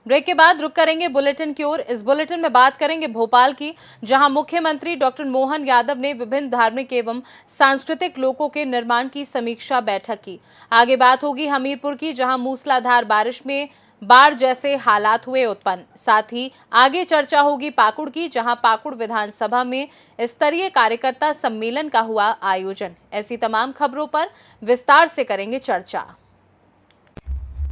Break के बाद रुक करेंगे बुलेटिन की ओर। इस बुलेटिन में बात करेंगे भोपाल की, जहां मुख्यमंत्री डॉक्टर मोहन यादव ने विभिन्न धार्मिक एवं सांस्कृतिक लोकों के निर्माण की समीक्षा बैठक की। आगे बात होगी हमीरपुर की, जहां मूसलाधार बारिश में बाढ़ जैसे हालात हुए उत्पन्न। साथ ही आगे चर्चा होगी पाकुड़ की, जहां पाकुड़ विधानसभा में स्तरीय कार्यकर्ता सम्मेलन का हुआ आयोजन। ऐसी तमाम खबरों पर विस्तार से करेंगे चर्चा।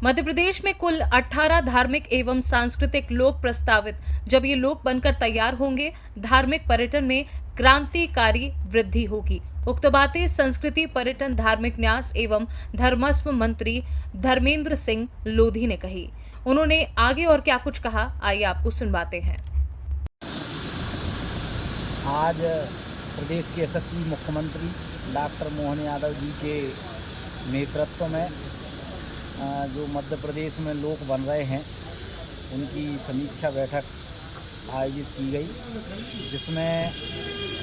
मध्य प्रदेश में कुल 18 धार्मिक एवं सांस्कृतिक लोक प्रस्तावित। जब ये लोक बनकर तैयार होंगे, धार्मिक पर्यटन में क्रांतिकारी वृद्धि होगी। उक्त बातें संस्कृति, पर्यटन, धार्मिक न्यास एवं धर्मस्व मंत्री धर्मेंद्र सिंह लोधी ने कही। उन्होंने आगे और क्या कुछ कहा, आइए आपको सुनवाते हैं। आज प्रदेश के यशस्वी मुख्यमंत्री डॉक्टर मोहन यादव जी के नेतृत्व में जो मध्य प्रदेश में लोक बन रहे हैं, उनकी समीक्षा बैठक आयोजित की गई, जिसमें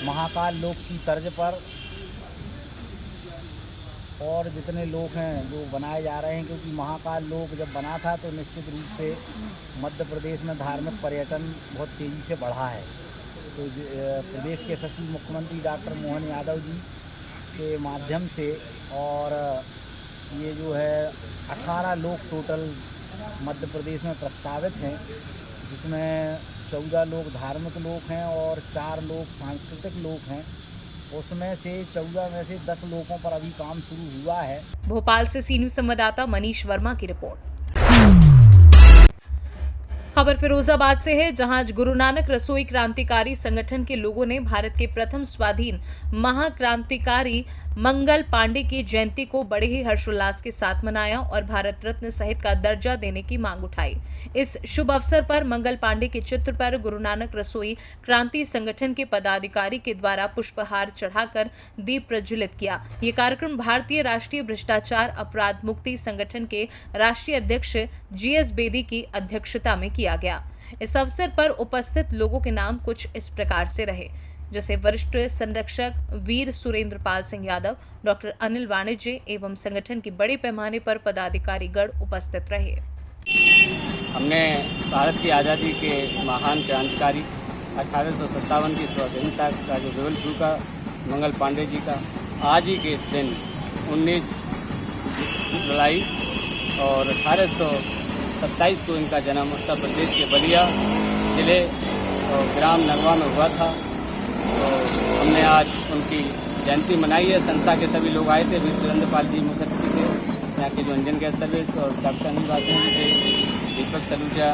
महाकाल लोक की तर्ज पर और जितने लोक हैं जो बनाए जा रहे हैं, क्योंकि महाकाल लोक जब बना था तो निश्चित रूप से मध्य प्रदेश में धार्मिक पर्यटन बहुत तेज़ी से बढ़ा है। तो प्रदेश के यशस्वी मुख्यमंत्री डॉक्टर मोहन यादव जी के माध्यम से और ये जो है 18 लोक टोटल मध्य प्रदेश में प्रस्तावित हैं, जिसमें 14 लोग धार्मिक लोक हैं और 4 लोग सांस्कृतिक लोक हैं। उसमें से 14 में से 10 लोगों पर अभी काम शुरू हुआ है। भोपाल से सी न्यूज संवाददाता मनीष वर्मा की रिपोर्ट। खबर फिरोजाबाद से है, जहां गुरु नानक रसोई क्रांतिकारी संगठन के लोगों ने भारत के प्रथम स्वाधीन महाक्रांतिकारी मंगल पांडे की जयंती को बड़े ही हर्षोल्लास के साथ मनाया और भारत रत्न सहित का दर्जा देने की मांग उठाई। इस शुभ अवसर पर मंगल पांडे के चित्र पर गुरु नानक रसोई क्रांति संगठन के पदाधिकारी के द्वारा पुष्पहार चढ़ाकर दीप प्रज्वलित किया। ये कार्यक्रम भारतीय राष्ट्रीय भ्रष्टाचार अपराध मुक्ति संगठन के राष्ट्रीय अध्यक्ष GS बेदी की अध्यक्षता में किया गया। इस अवसर पर उपस्थित लोगों के नाम कुछ इस प्रकार से रहे, जैसे वरिष्ठ संरक्षक वीर सुरेंद्र पाल सिंह यादव, डॉक्टर अनिल वाणिज्य एवं संगठन की बड़े पैमाने पर पदाधिकारीगण उपस्थित रहे। हमने भारत की आज़ादी के महान क्रांतिकारी 1857 की स्वतंत्रता का जो विवल फूका मंगल पांडे जी का आज ही के दिन 19 जुलाई और 1827 को इनका जन्म उत्तर प्रदेश के बलिया जिले और ग्राम नगवा में हुआ था। तो हमने आज उनकी जयंती मनाई है। संस्था के सभी लोग आए थे, वीर सुरेंद्र पाल जी मुख्य अतिथि थे, यहाँ के जो अंजन गैस सर्विस और डॉक्टर अनिल वाजपेयी जी थे, दीपक सलूजा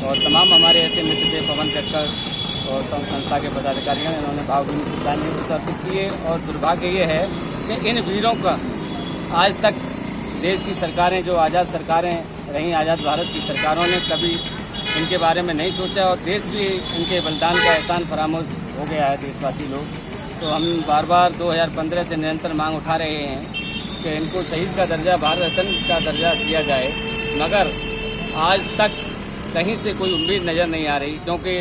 और तमाम हमारे ऐसे मित्र थे, पवन कक्कर और संस्था के पदाधिकारी हैं। इन्होंने भावभीनी श्रद्धांजलि अर्पित किए और दुर्भाग्य ये है कि इन वीरों का आज तक देश की सरकारें, जो आज़ाद सरकारें रहीं, आज़ाद भारत की सरकारों ने कभी इनके बारे में नहीं सोचा और देश भी इनके बलिदान का एहसान फरामोश हो गया है देशवासी लोग। तो हम बार बार 2015 से निरंतर मांग उठा रहे हैं कि इनको शहीद का दर्जा, भारत रत्न का दर्जा दिया जाए, मगर आज तक कहीं से कोई उम्मीद नज़र नहीं आ रही, क्योंकि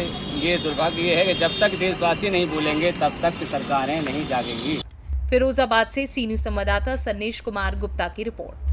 ये दुर्भाग्य ये है कि जब तक देशवासी नहीं बोलेंगे तब तक सरकारें नहीं जागेंगी। फिरोजाबाद से सी न्यूज संवाददाता सन्नीश कुमार गुप्ता की रिपोर्ट।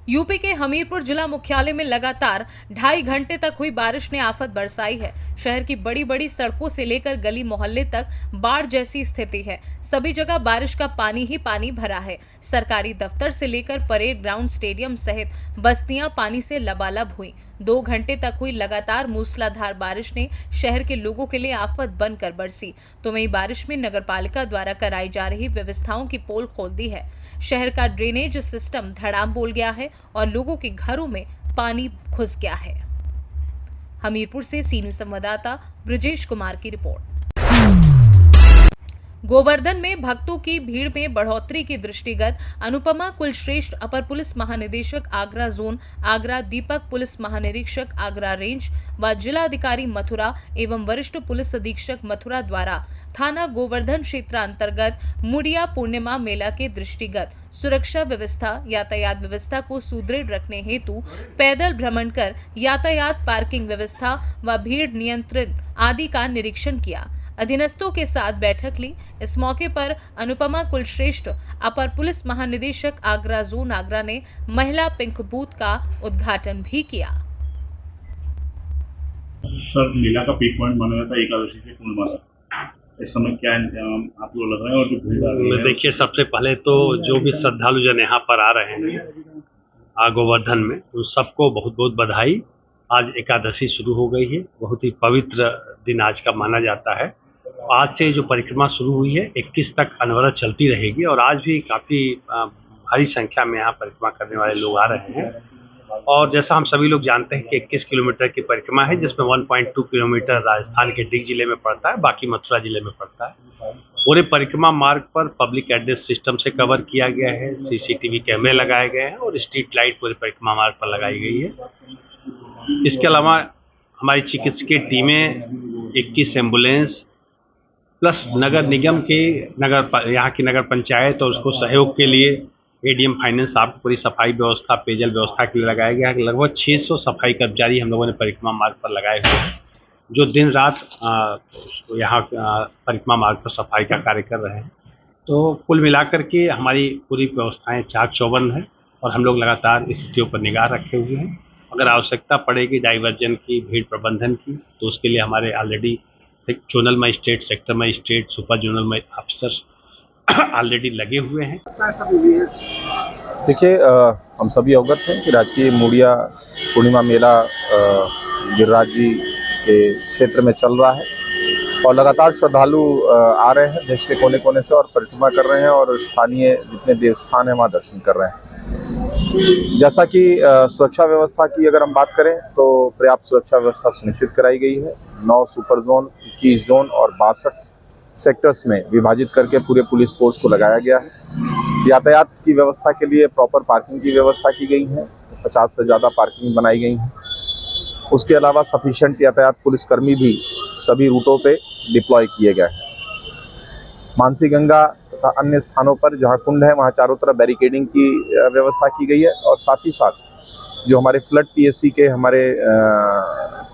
यूपी के हमीरपुर जिला मुख्यालय में लगातार 2.5 घंटे तक हुई बारिश ने आफत बरसाई है। शहर की बड़ी बड़ी सड़कों से लेकर गली मोहल्ले तक बाढ़ जैसी स्थिति है। सभी जगह बारिश का पानी ही पानी भरा है। सरकारी दफ्तर से लेकर परेड ग्राउंड, स्टेडियम सहित बस्तियां पानी से लबालब हुई। 2 घंटे तक हुई लगातार मूसलाधार बारिश ने शहर के लोगों के लिए आफत बनकर बरसी। तो वहीं बारिश में नगरपालिका द्वारा कराई जा रही व्यवस्थाओं की पोल खोल दी है। शहर का ड्रेनेज सिस्टम धड़ाम बोल गया है और लोगों के घरों में पानी घुस गया है। हमीरपुर से सी न्यूज संवाददाता ब्रजेश कुमार की रिपोर्ट। गोवर्धन में भक्तों की भीड़ में बढ़ोतरी के दृष्टिगत अनुपमा कुलश्रेष्ठ अपर पुलिस महानिदेशक आगरा जोन आगरा, दीपक पुलिस महानिरीक्षक आगरा रेंज व जिलाधिकारी मथुरा एवं वरिष्ठ पुलिस अधीक्षक मथुरा द्वारा थाना गोवर्धन क्षेत्र अंतर्गत मुड़िया पूर्णिमा मेला के दृष्टिगत सुरक्षा व्यवस्था, यातायात व्यवस्था को सुदृढ़ रखने हेतु पैदल भ्रमण कर यातायात, पार्किंग व्यवस्था व भीड़ नियंत्रण आदि का निरीक्षण किया। अधीनस्थों के साथ बैठक ली। इस मौके पर अनुपमा कुलश्रेष्ठ अपर पुलिस महानिदेशक आगरा जोन आगरा ने महिला पिंक बूथ का उद्घाटन भी किया। सर, मेला का पीक पॉइंट माना जाता है एकादशी से पूर्णिमा। इस समय क्या इंतजाम आप लोग लग रहे हैं और जो भीड़ आ रही है? देखिए, सबसे पहले तो जो भी श्रद्धालु जन यहाँ पर आ रहे हैं गोवर्धन में, उन सबको बहुत बहुत बधाई। आज एकादशी शुरू हो गई है, बहुत ही पवित्र दिन आज का माना जाता है। आज से जो परिक्रमा शुरू हुई है 21 तक अनवरत चलती रहेगी और आज भी काफ़ी भारी संख्या में यहाँ परिक्रमा करने वाले लोग आ रहे हैं। और जैसा हम सभी लोग जानते हैं कि 21 किलोमीटर की परिक्रमा है, जिसमें 1.2 किलोमीटर राजस्थान के दिग जिले में पड़ता है, बाकी मथुरा जिले में पड़ता है। पूरे परिक्रमा मार्ग पर पब्लिक एड्रेस सिस्टम से कवर किया गया है, CCTV कैमरे लगाए गए हैं और स्ट्रीट लाइट पूरे परिक्रमा मार्ग पर लगाई गई है। इसके अलावा हमारी चिकित्सकीय टीमें, 21 एम्बुलेंस प्लस नगर निगम के यहाँ की नगर पंचायत और उसको सहयोग के लिए ADM फाइनेंस आपको पूरी सफाई व्यवस्था, पेयजल व्यवस्था के लिए लगाया गया है। लगभग 600 सफाई कर्मचारी हम लोगों ने परिक्रमा मार्ग पर लगाए हुए हैं, जो दिन रात यहाँ परिक्रमा मार्ग पर सफाई का कार्य कर रहे हैं। तो कुल मिलाकर के हमारी पूरी व्यवस्थाएं चाक चौबंद है और हम लोग लगातार स्थितियों पर निगाह रखे हुए हैं। अगर आवश्यकता पड़ेगी डाइवर्जन की, भीड़ प्रबंधन की, तो उसके लिए हमारे already zonal magistrate, sector magistrate, super zonal officers already लगे हुए हैं। देखिए, हम सभी अवगत हैं कि राजकीय मूड़िया पूर्णिमा मेला गिरिराज जी के क्षेत्र में चल रहा है और लगातार श्रद्धालु आ रहे हैं देश के कोने कोने से और परिक्रमा कर रहे हैं और स्थानीय जितने देवस्थान हैं वहाँ दर्शन कर रहे हैं। जैसा कि सुरक्षा व्यवस्था की अगर हम बात करें तो पर्याप्त सुरक्षा व्यवस्था सुनिश्चित कराई गई है। 9 सुपर जोन, 21 जोन और 62 सेक्टर्स में विभाजित करके पूरे पुलिस फोर्स को लगाया गया है। यातायात की व्यवस्था के लिए प्रॉपर पार्किंग की व्यवस्था की गई है, 50 से ज़्यादा पार्किंग बनाई गई हैं। उसके अलावा सफिशिएंट यातायात पुलिसकर्मी भी सभी रूटों पे डिप्लॉय किए गए हैं। मानसी गंगा तथा अन्य स्थानों पर जहां कुंड है वहां चारों तरफ बैरिकेडिंग की व्यवस्था की गई है और साथ ही साथ जो हमारे फ्लड PSC के हमारे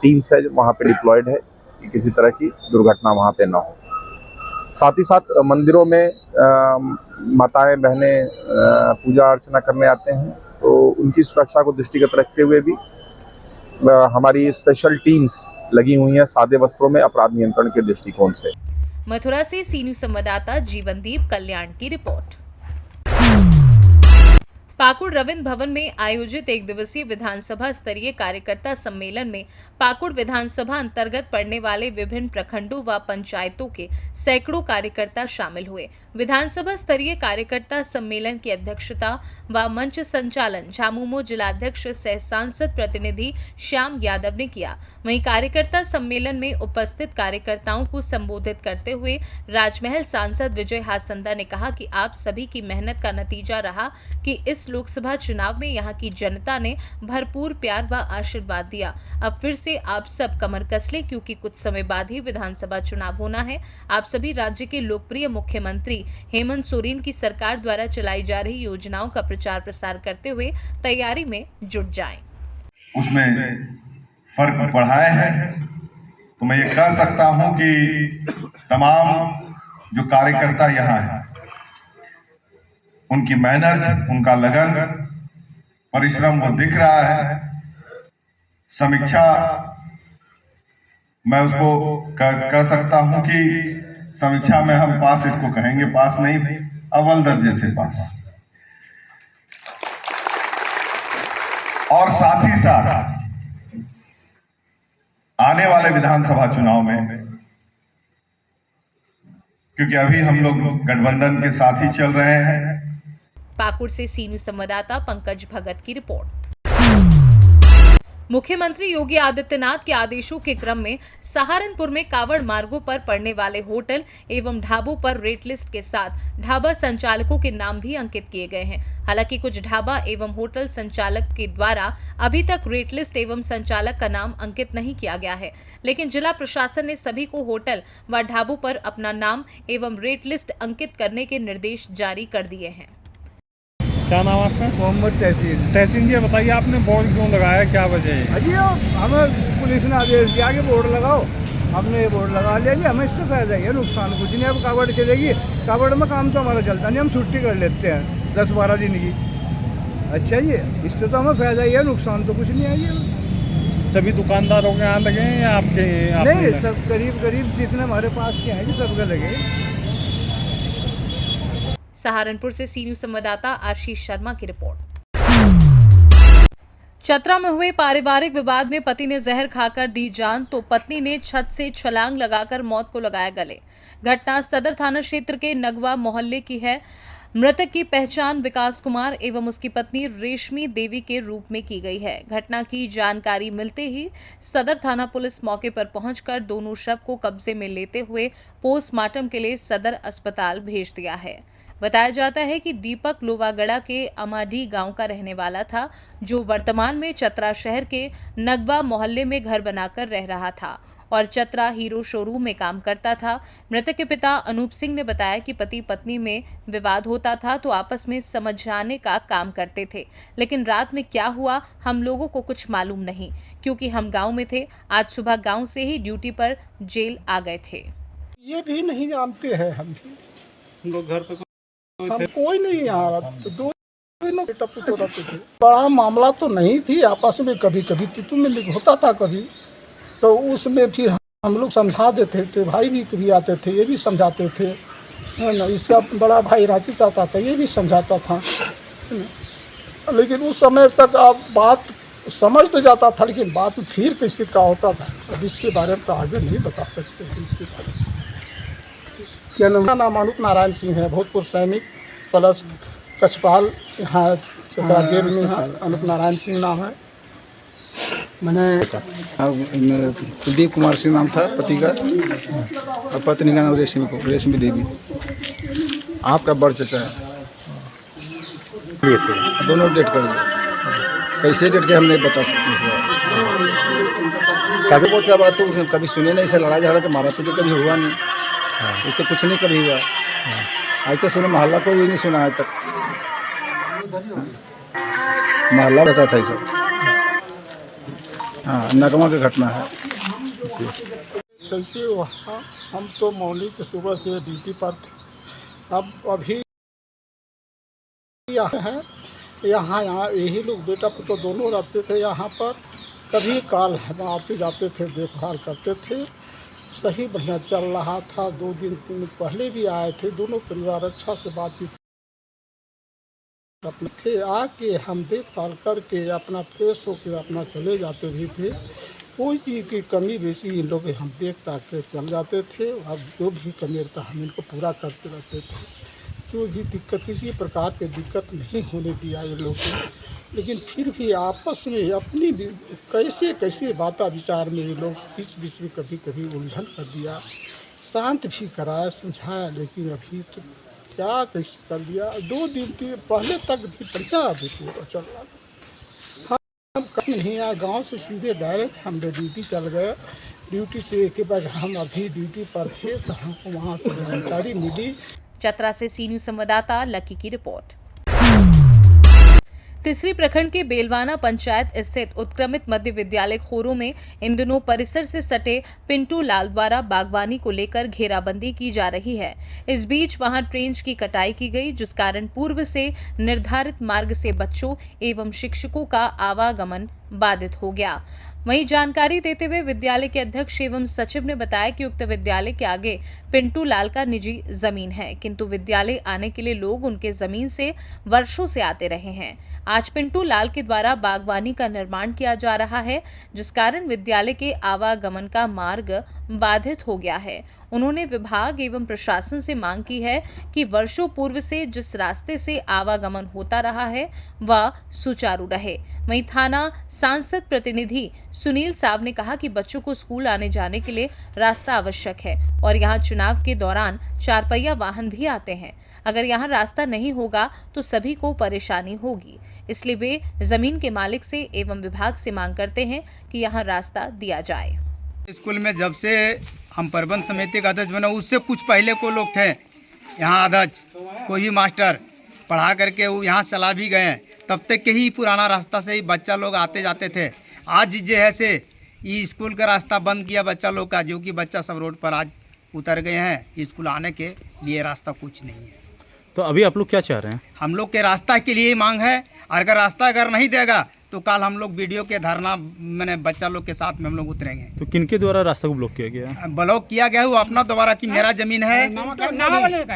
टीम्स है वहाँ पे डिप्लॉयड है कि किसी तरह की दुर्घटना वहाँ पे ना हो। साथ ही साथ मंदिरों में माताएं बहनें पूजा अर्चना करने आते हैं तो उनकी सुरक्षा को दृष्टिगत रखते हुए भी हमारी स्पेशल टीम्स लगी हुई हैं सादे वस्त्रों में अपराध नियंत्रण के दृष्टिकोण से। मथुरा से सी न्यूज संवाददाता जीवनदीप कल्याण की रिपोर्ट। पाकुड़ रविंद्र भवन में आयोजित 1 दिवसीय विधानसभा स्तरीय कार्यकर्ता सम्मेलन में पाकुड़ विधानसभा अंतर्गत पड़ने वाले विभिन्न प्रखंडों व पंचायतों के सैकड़ों कार्यकर्ता शामिल हुए। विधानसभा स्तरीय कार्यकर्ता सम्मेलन की अध्यक्षता व मंच संचालन झामुमो जिलाध्यक्ष सह सांसद प्रतिनिधि श्याम यादव ने किया। वहीं कार्यकर्ता सम्मेलन में उपस्थित कार्यकर्ताओं को संबोधित करते हुए राजमहल सांसद विजय हासंदा ने कहा कि आप सभी की मेहनत का नतीजा रहा कि इस लोकसभा चुनाव में यहां की जनता ने भरपूर प्यार व आशीर्वाद दिया। अब फिर से आप सब कमर कस लें क्योंकि कुछ समय बाद ही विधानसभा चुनाव होना है। आप सभी राज्य के लोकप्रिय मुख्यमंत्री हेमंत सोरेन की सरकार द्वारा चलाई जा रही योजनाओं का प्रचार प्रसार करते हुए तैयारी में जुट जाएं। उसमें फर्क बढ़ाए हैं तो मैं ये कह सकता हूं कि तमाम जो कार्यकर्ता यहाँ हैं उनकी मेहनत, उनका लगन, परिश्रम वो दिख रहा है। समीक्षा मैं उसको कह सकता हूं कि समीक्षा में हम पास इसको कहेंगे, पास नहीं, अव्वल दर्जे से पास। और साथ ही साथ आने वाले विधानसभा चुनाव में, क्योंकि अभी हम लोग गठबंधन के साथ ही चल रहे हैं। पाकुड़ से सी न्यूज संवाददाता पंकज भगत की रिपोर्ट। मुख्यमंत्री योगी आदित्यनाथ के आदेशों के क्रम में सहारनपुर में कावड़ मार्गों पर पड़ने वाले होटल एवं ढाबों पर रेट लिस्ट के साथ ढाबा संचालकों के नाम भी अंकित किए गए हैं। हालांकि कुछ ढाबा एवं होटल संचालक के द्वारा अभी तक रेट लिस्ट एवं संचालक का नाम अंकित नहीं किया गया है, लेकिन जिला प्रशासन ने सभी को होटल व ढाबों पर अपना नाम एवं रेट लिस्ट अंकित करने के निर्देश जारी कर दिए हैं। क्या नाम आपका? मोहम्मद तहसीन। तहसीन जी, बताइए आपने बोर्ड क्यों लगाया, क्या वजह है? अजी हमें पुलिस ने आदेश दिया कि बोर्ड लगाओ, हमने ये बोर्ड लगा लिया जी। हमें इससे फायदा ही है, नुकसान कुछ नहीं। अब कावड़ चलेगी, कावड़ में काम तो हमारा चलता नहीं, हम छुट्टी कर लेते हैं 10-12 दिन की। अच्छा जी, इससे तो हमें फायदा ही है, नुकसान तो कुछ नहीं है जी। सभी दुकानदारों के यहाँ लगे हैं या आपके नहीं, सब करीब जितने हमारे पास के हैं जी सबके लगे। सहारनपुर से सी न्यूज संवाददाता आशीष शर्मा की रिपोर्ट। चतरा में हुए पारिवारिक विवाद में पति ने जहर खाकर दी जान तो पत्नी ने छत से छलांग लगाकर मौत को लगाया गले। घटना सदर थाना क्षेत्र के नगवा मोहल्ले की है। मृतक की पहचान विकास कुमार एवं उसकी पत्नी रेशमी देवी के रूप में की गई है। घटना की जानकारी मिलते ही सदर थाना पुलिस मौके पर पहुंचकर दोनों शव को कब्जे में लेते हुए पोस्टमार्टम के लिए सदर अस्पताल भेज दिया है। बताया जाता है कि दीपक लोवागड़ा के अमाडी गांव का रहने वाला था, जो वर्तमान में चतरा शहर के नगवा मोहल्ले में घर बनाकर रह रहा था और चतरा हीरो शोरूम में काम करता था। मृतक के पिता अनूप सिंह ने बताया कि पति पत्नी में विवाद होता था तो आपस में समझाने का काम करते थे, लेकिन रात में क्या हुआ हम लोगों को कुछ मालूम नहीं, क्योंकि हम गांव में थे। आज सुबह गांव से ही ड्यूटी पर जेल आ गए थे। ये भी नहीं जानते हैं हम लोग, घर पे हम कोई नहीं यहाँ, तो दो बेटा पुत्र रहते थे। बड़ा मामला तो नहीं थी, आपस में कभी कभी तुतु में होता था कभी, तो उसमें फिर हम लोग समझा देते थे। भाई भी कभी आते थे, ये भी समझाते थे, है ना। इसका बड़ा भाई रांची चाहता था, ये भी समझाता था, लेकिन उस समय तक आप बात समझ तो जाता था, लेकिन बात फिर किसी का होता था। अब इसके बारे में तो आगे नहीं बता सकते हैं। इसके बारे में क्या नाम अनूप नारायण सिंह है, भोजपुर सैनिक प्लस कछपाल, यहाँ चतरा जेल में है। अनूप नारायण सिंह नाम है। मैंने कुलदीप कुमार सिंह नाम था पति का, और पत्नी का नाम रेशमी देवी। आपका बड़ चचा है, दोनों डेट कर गए। कैसे डेट के हम नहीं बता सकते। कभी बहुत क्या बात तो कभी सुने नहीं, से लड़ाई झगड़ा के मारा पीटे कभी हुआ नहीं, उसको कुछ नहीं कभी हुआ। आज तक सुने मोहल्ला को ये नहीं सुना आज तक, मोहल्ला रहता था ये सब। हाँ, नगमा की घटना है। कैसे वहाँ हम तो मौलिक के सुबह से ड्यूटी पर थे, अब अभी यहाँ यही लोग बेटा पुत्र दोनों रहते थे यहाँ पर। कभी काल आते जाते थे, देखभाल करते थे, सही बढ़िया चल रहा था। 2 दिन 3 दिन पहले भी आए थे, दोनों परिवार अच्छा से बातचीत अपने थे। आके हम देखभाल करके अपना फ्रेश होकर अपना चले जाते भी थे। कोई चीज़ की कमी बेसी इन लोग हम देख ताक के चल जाते थे। अब जो भी कमी रहता हम इनको पूरा करते रहते थे। जो भी दिक्कत, किसी प्रकार की दिक्कत नहीं होने दिया ये लोग को। लेकिन फिर भी आपस में अपनी कैसे बाता विचार में ये लोग बीच में कभी कभी उलझन कर दिया। शांत भी कराया, समझाया, लेकिन अभी तो क्या कैसे कर दिया। 2 दिन के पहले तक भी बढ़िया चल रहा था। हम कहीं नहीं आए, गांव से सीधे डायरेक्ट हम ड्यूटी चल गए। ड्यूटी से के बाद हम अभी ड्यूटी पर थे तो हमको वहाँ से जानकारी मिली। चतरा से सी न्यूज संवाददाता लकी की रिपोर्ट। तीसरी प्रखंड के बेलवाना पंचायत स्थित उत्क्रमित मध्य विद्यालय खोरों में इन दिनों परिसर से सटे पिंटू लाल द्वारा बागवानी को लेकर घेराबंदी की जा रही है। इस बीच वहां ट्रेंच की कटाई की गई, जिस कारण पूर्व से निर्धारित मार्ग से बच्चों एवं शिक्षकों का आवागमन बाधित हो गया। वहीं जानकारी देते हुए विद्यालय के अध्यक्ष एवं सचिव ने बताया कि उक्त विद्यालय के आगे पिंटू लाल का निजी जमीन है, किंतु विद्यालय आने के लिए लोग उनके जमीन से वर्षों से आते रहे हैं। आज पिंटू लाल के द्वारा बागवानी का निर्माण किया जा रहा है, जिस कारण विद्यालय के आवागमन का मार्ग बाधित हो गया है। उन्होंने विभाग एवं प्रशासन से मांग की है कि वर्षों पूर्व से जिस रास्ते से आवागमन होता रहा है वह सुचारू रहे। वहीं थाना सांसद प्रतिनिधि सुनील साहब ने कहा कि बच्चों को स्कूल आने जाने के लिए रास्ता आवश्यक है और यहाँ चुनाव के दौरान 4 पहिया वाहन भी आते हैं। अगर यहाँ रास्ता नहीं होगा तो सभी को परेशानी होगी, इसलिए वे जमीन के मालिक से एवं विभाग से मांग करते हैं कि यहाँ रास्ता दिया जाए। स्कूल में जब से हम प्रबंध समिति का अध्यक्ष बना, उससे कुछ पहले को लोग थे यहाँ अध्यक्ष, कोई भी मास्टर पढ़ा करके वो यहाँ चला भी गए। तब तक के ही पुराना रास्ता से ही बच्चा लोग आते जाते थे। आज जो है से ये स्कूल का रास्ता बंद किया बच्चा लोग का, जो कि बच्चा सब रोड पर आज उतर गए हैं। स्कूल आने के लिए रास्ता कुछ नहीं है। तो अभी आप लोग क्या चाह रहे हैं? हम लोग के रास्ता के लिए मांग है, और अगर रास्ता नहीं देगा तो कल हम लोग वीडियो के धरना मैंने बच्चा लोग के साथ में हम लोग उतरेंगे। तो किनके द्वारा रास्ता को ब्लॉक किया गया? ब्लॉक किया गया है वो अपना द्वारा कि मेरा ज़मीन है।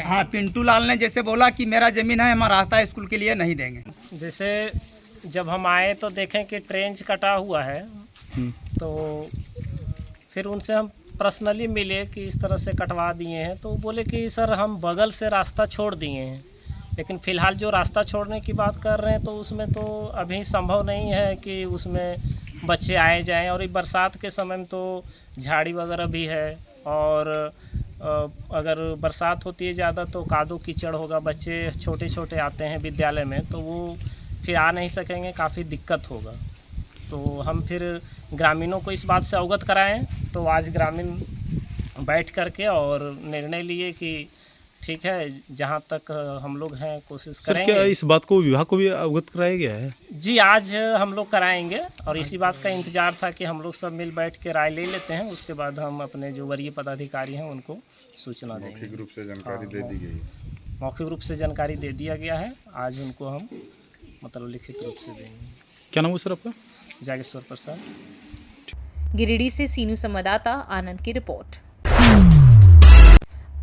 हाँ, पिंटू लाल ने जैसे बोला कि मेरा ज़मीन है, हमारा रास्ता स्कूल के लिए नहीं देंगे। जैसे जब हम आए तो देखें कि ट्रेंच कटा हुआ है, तो फिर उनसे हम पर्सनली मिले कि इस तरह से कटवा दिए हैं, तो बोले कि सर हम बगल से रास्ता छोड़ दिए हैं, लेकिन फ़िलहाल जो रास्ता छोड़ने की बात कर रहे हैं तो उसमें तो अभी संभव नहीं है कि उसमें बच्चे आए जाएं, और ये बरसात के समय में तो झाड़ी वगैरह भी है, और अगर बरसात होती है ज़्यादा तो कादो कीचड़ होगा, बच्चे छोटे छोटे आते हैं विद्यालय में तो वो फिर आ नहीं सकेंगे, काफ़ी दिक्कत होगा। तो हम फिर ग्रामीणों को इस बात से अवगत कराएं, तो आज ग्रामीण बैठ करके और निर्णय लिए कि ठीक है, जहां तक हम लोग हैं कोशिश करेंगे। सर, क्या इस बात को विभाग को भी अवगत कराया गया है? जी, आज हम लोग कराएंगे, और इसी बात का इंतजार था कि हम लोग सब मिल बैठ के राय ले लेते हैं, उसके बाद हम अपने जो वरीय पदाधिकारी हैं उनको सूचना देंगे। मौखिक रूप से जानकारी दे दी गई, मौखिक रूप से जानकारी दे दिया गया है, आज उनको हम मतलब लिखित रूप से देंगे। क्या नाम है सर आपका? जागेश्वर प्रसाद। गिरिडीह से सीनू संवाददाता आनंद की रिपोर्ट।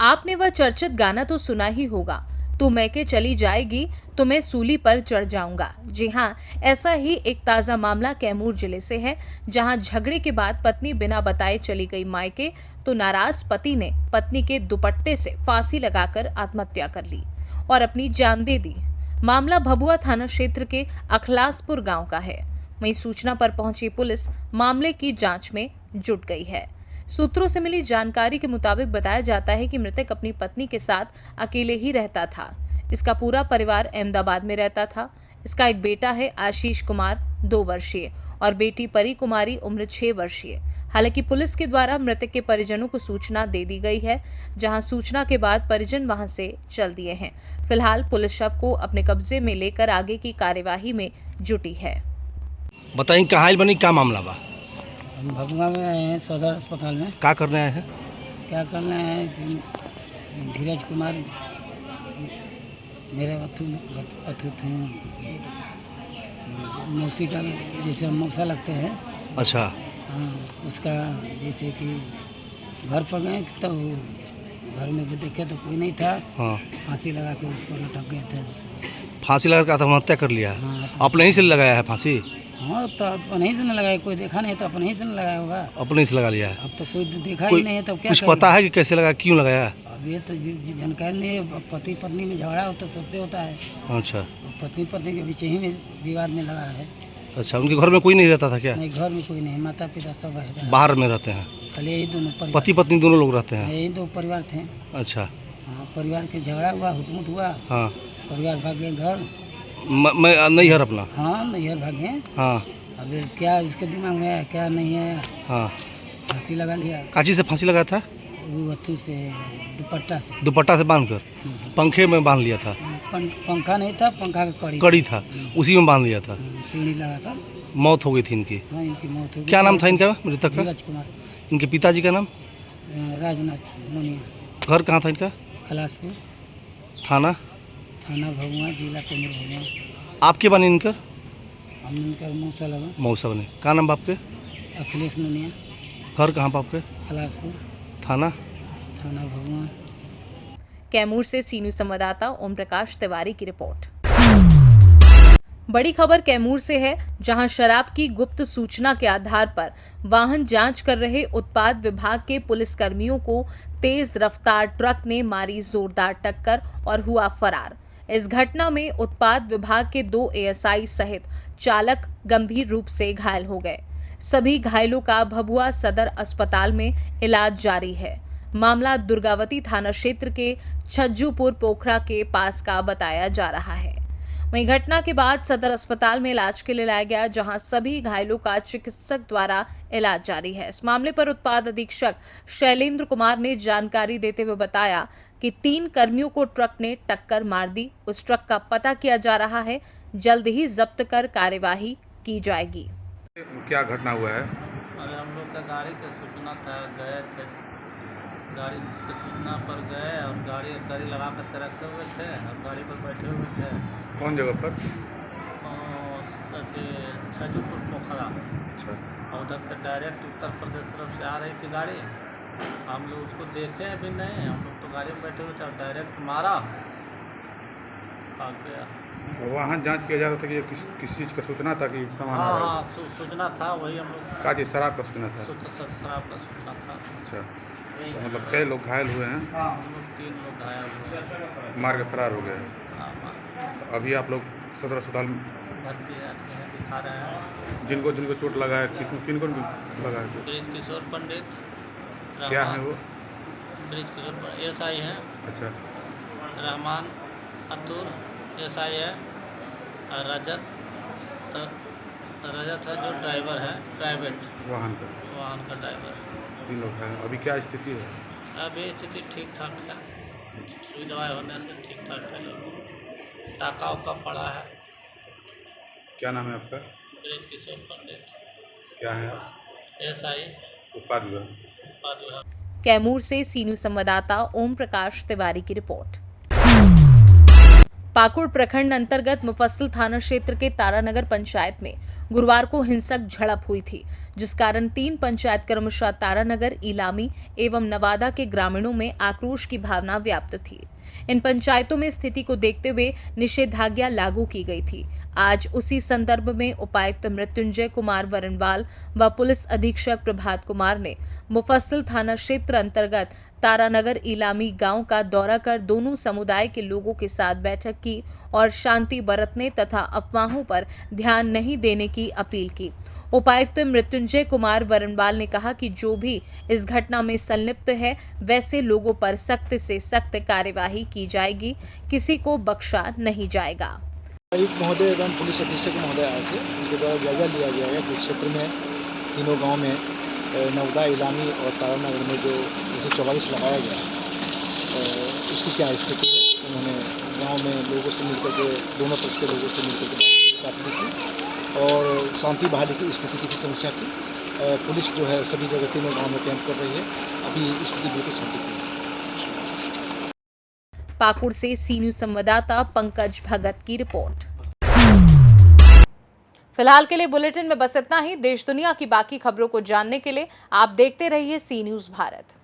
आपने वह चर्चित गाना तो सुना ही होगा, तू मैके चली जाएगी तो मैं सूली पर चढ़ जाऊंगा। जी हाँ, ऐसा ही एक ताजा मामला कैमूर जिले से है, जहां झगड़े के बाद पत्नी बिना बताए चली गई मायके, तो नाराज पति ने पत्नी के दुपट्टे से फांसी लगाकर आत्महत्या कर ली और अपनी जान दे दी। मामला भभुआ थाना क्षेत्र के अखलासपुर गांव का है। वहीं सूचना पर पहुंची पुलिस मामले की जांच में जुट गई है। सूत्रों से मिली जानकारी के मुताबिक बताया जाता है कि मृतक अपनी पत्नी के साथ अकेले ही रहता था। इसका पूरा परिवार अहमदाबाद में रहता था। इसका एक बेटा है आशीष कुमार 2 वर्षीय और बेटी परी कुमारी उम्र 6 वर्षीय। हालांकि पुलिस के द्वारा मृतक के परिजनों को सूचना दे दी गई है, जहां सूचना के बाद परिजन वहां से चल दिए हैं। फिलहाल पुलिस शव को अपने कब्जे में लेकर आगे की कार्यवाही में जुटी है। बताइए कहाँ आइल बनी, क्या मामला बा? हम भभुआ में आए हैं, सदर अस्पताल में। क्या करने आए हैं? क्या करना है कि धीरज कुमार मेरे अथु थे, मौसी का जैसे मौसा लगते हैं। अच्छा। हाँ, उसका जैसे कि घर पर गए तो घर में जो देखे तो कोई नहीं था। हाँ। फांसी लगा के उस पर लटक गए थे। फांसी लगा के आत्महत्या कर लिया? हाँ, अपने ही से लगाया है फांसी? हाँ, तो अपने ही से न लगाया, कोई देखा नहीं तो अपने ही से न लगाया होगा। अपने ही से लगा लिया है? अब तो कोई देखा ही नहीं है तो क्या कुछ पता है कि कैसे लगा, क्यों लगाया? अब ये तो जानकारी नहीं है। पति पत्नी में झगड़ा होता सबसे होता है। अच्छा। पत्नी के बीच ही में विवाद में लगा है। अच्छा, उनके घर में कोई नहीं रहता था क्या? नहीं, घर में कोई नहीं, माता पिता सब है, बाहर में रहते हैं। खाली यही दोनों परिवार, पति पत्नी दोनों लोग रहते हैं? यही 2 परिवार थे। अच्छा। हाँ, परिवार के झगड़ा हुआ, हुटमुट हुआ। हाँ। परिवार भाग गए घर। मैं नैहर अपना? हाँ, नैहर भाग गए। हाँ। अब क्या इसके दिमाग में है क्या नहीं है? हाँ। फांसी लगा लिया। काची से फांसी लगाया था? वो अथू से, दुपट्टा से। दुपट्टा से बांध कर पंखे में बांध लिया था? पंखा नहीं था, पंखा का कड़ी था, उसी में बांध लिया था। सीढ़ी लगा कर मौत हो गई थी इनकी? हाँ, इनकी मौत हो गई। क्या नाम था इनका मृतक का? धीरज कुमार। इनके पिताजी का नाम? राजनाथ नोनिया। घर कहाँ था इनका? खलासपुर। थाना भभुआ, जिला कैमूर भभुआ। आपके बने इनकर? हम इनका मौसा लगा। मौसा बने। क्या नाम बाप के? अखिलेश नोनिया। घर कहाँ बाप के? खलासपुर। थाना भभुआ। कैमूर से सीनू संवाददाता ओम प्रकाश तिवारी की रिपोर्ट। बड़ी खबर कैमूर से है, जहां शराब की गुप्त सूचना के आधार पर वाहन जांच कर रहे उत्पाद विभाग के पुलिसकर्मियों को तेज रफ्तार ट्रक ने मारी जोरदार टक्कर और हुआ फरार। इस घटना में उत्पाद विभाग के 2 एएसआई सहित चालक गंभीर रूप से घायल हो गए। सभी घायलों का भभुआ सदर अस्पताल में इलाज जारी है। मामला दुर्गावती थाना क्षेत्र के छज्जूपुर पोखरा के पास का बताया जा रहा है। वहीं घटना के बाद सदर अस्पताल में इलाज के लिए लाया गया, जहां सभी घायलों का चिकित्सक द्वारा इलाज जारी है। इस मामले पर उत्पाद अधीक्षक शैलेंद्र कुमार ने जानकारी देते हुए बताया कि 3 कर्मियों को ट्रक ने टक्कर मार दी। उस ट्रक का पता किया जा रहा है, जल्द ही जब्त कर कार्यवाही की जाएगी। क्या घटना हुआ है? अरे हम लोग का गाड़ी का सूचना था, गए थे, गाड़ी की सूचना पर गए और गाड़ी लगा कर रखे हुए थे और गाड़ी पर बैठे हुए थे। कौन जगह पर? ये छजूपुर पोखरा। अच्छा। और उधर से डायरेक्ट उत्तर प्रदेश तरफ से आ रही थी गाड़ी। हम लोग उसको देखे भी नहीं, हम लोग तो गाड़ी में बैठे हुए थे, डायरेक्ट मारा, भाग गया। तो वहाँ जांच किया जा रहा था कि किस चीज़ का सूचना था कि सामान आ रहा है? हाँ, सूचना था, वही हम लोग क्या चीज़, शराब का सूचना था? शराब का सूचना था। अच्छा, तो मतलब कई लोग घायल हुए हैं? हम लोग 3 लोग घायल हुए हैं। मार के फरार हो गए। हाँ, तो अभी आप लोग सदर अस्पताल में भर्ती हैं, दिखा रहे हैं। जिनको चोट लगा है, किनको लगा है? ब्रिज किशोर पंडित। क्या है वो? ब्रिज किशोर पंडित SI हैं। अच्छा। रहमान अतुर SI है। और रजत है जो ड्राइवर है, प्राइवेट वाहन का ड्राइवर। 3 लोग हैं। अभी क्या स्थिति है? अभी स्थिति ठीक ठाक है, सुई दवाई होने से ठीक ठाक है। लोग टाका उका पड़ा है। क्या नाम है आपका? ब्रिज किशोर पंडित। क्या है आप? SI उत्पाद विभाग। कैमूर से सी न्यूज संवाददाता ओम प्रकाश तिवारी की रिपोर्ट। पाकुड़ प्रखंड अंतर्गत मुफस्सिल थाना क्षेत्र के तारानगर पंचायत में गुरुवार को हिंसक झड़प हुई थी, जिस कारण 3 पंचायत क्रमशः तारानगर, इलामी एवं नवादा के ग्रामीणों में आक्रोश की भावना व्याप्त थी। इन पंचायतों में स्थिति को देखते हुए निषेधाज्ञा लागू की गई थी। आज उसी संदर्भ में उपायुक्त मृत्युंजय कुमार वरणवाल व पुलिस अधीक्षक प्रभात कुमार ने मुफस्सिल थाना क्षेत्र अंतर्गत तारानगर इलामी गांव का दौरा कर दोनों समुदाय के लोगों के साथ बैठक की और शांति बरतने तथा अफवाहों पर ध्यान नहीं देने की अपील की। उपायुक्त मृत्युंजय कुमार वरणवाल ने कहा कि जो भी इस घटना में संलिप्त है वैसे लोगों पर सख्त से सख्त कार्यवाही की जाएगी, किसी को बख्शा नहीं जाएगा। आयुक्त महोदय एवं पुलिस अधीक्षक महोदय आए थे, उनके द्वारा जायजा लिया गया है कि क्षेत्र में तीनों गांव में नवदा, इलामी और तारानगर में जो 244 लगाया गया उसकी क्या स्थिति है। उन्होंने गांव में लोगों से मिलकर के, दोनों पक्ष के लोगों से मिलकर के बात की और शांति बहाली की स्थिति की भी समीक्षा की। पुलिस जो है सभी जगह तीनों गाँव में कैंप कर रही है। अभी स्थिति बिल्कुल शांतिपूर्ण है। पाकुड़ से सी न्यूज संवाददाता पंकज भगत की रिपोर्ट। फिलहाल के लिए बुलेटिन में बस इतना ही। देश दुनिया की बाकी खबरों को जानने के लिए आप देखते रहिए सी न्यूज भारत।